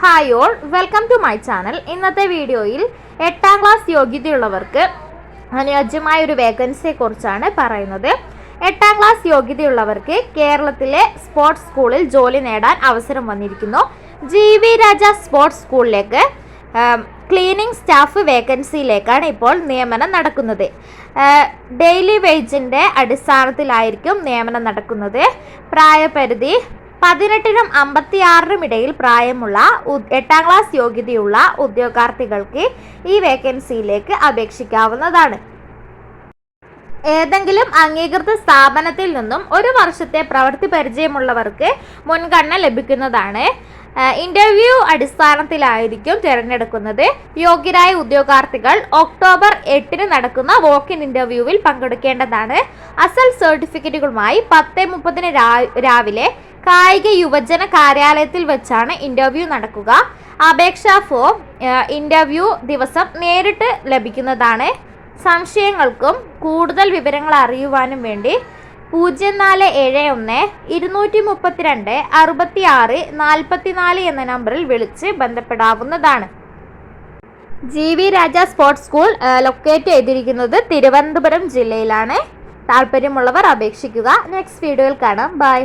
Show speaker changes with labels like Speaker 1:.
Speaker 1: Hi all, welcome to my channel. ഇന്നത്തെ വീഡിയോയിൽ 8ാം class യോഗ്യതയുള്ളവർക്ക് അനുയോജ്യമായ ഒരു വേക്കൻസിയെക്കുറിച്ചാണ് പറയുന്നത്. 8ാം ക്ലാസ് യോഗ്യതയുള്ളവർക്ക് കേരളത്തിലെ സ്പോർട്സ് സ്കൂളിൽ ജോലി നേടാൻ അവസരം വന്നിരിക്കുന്നു. GV രാജ സ്പോർട്സ് സ്കൂളിലേക്ക് ക്ലീനിങ് സ്റ്റാഫ് വേക്കൻസിയിലേക്കാണ് ഇപ്പോൾ നിയമനം നടക്കുന്നത്. ഡെയിലി വേജിൻ്റെ അടിസ്ഥാനത്തിലായിരിക്കും നിയമനം നടക്കുന്നത്. പ്രായപരിധി 18നും 56നും ഇടയിൽ പ്രായമുള്ള 8ാം ക്ലാസ് യോഗ്യതയുള്ള ഉദ്യോഗാർത്ഥികൾക്ക് ഈ വേക്കൻസിയിലേക്ക് അപേക്ഷിക്കാവുന്നതാണ്. ഏതെങ്കിലും അംഗീകൃത സ്ഥാപനത്തിൽ നിന്നും 1 വർഷത്തെ പ്രവൃത്തി പരിചയമുള്ളവർക്ക് മുൻഗണന ലഭിക്കുന്നതാണ്. ഇന്റർവ്യൂ അടിസ്ഥാനത്തിലായിരിക്കും തിരഞ്ഞെടുക്കുന്നത്. യോഗ്യരായ ഉദ്യോഗാർത്ഥികൾ ഒക്ടോബർ 8-ന് നടക്കുന്ന വോക്ക് ഇൻ ഇന്റർവ്യൂവിൽ പങ്കെടുക്കേണ്ടതാണ്. അസൽ സർട്ടിഫിക്കറ്റുകളുമായി 10:30-ന് രാവിലെ കായിക യുവജന കാര്യാലയത്തിൽ വെച്ചാണ് ഇന്റർവ്യൂ നടക്കുക. അപേക്ഷാ ഫോം ഇന്റർവ്യൂ ദിവസം നേരിട്ട് ലഭിക്കുന്നതാണ്. സംശയങ്ങൾക്കും കൂടുതൽ വിവരങ്ങൾ അറിയുവാനും വേണ്ടി 0471-232-6644 എന്ന നമ്പറിൽ വിളിച്ച് ബന്ധപ്പെടാവുന്നതാണ്. GV രാജ സ്പോർട്സ് സ്കൂൾ ലൊക്കേറ്റ് ചെയ്തിരിക്കുന്നത് തിരുവനന്തപുരം ജില്ലയിലാണ്. താല്പര്യമുള്ളവർ അപേക്ഷിക്കുക. നെക്സ്റ്റ് വീഡിയോയിൽ കാണാം. ബൈ.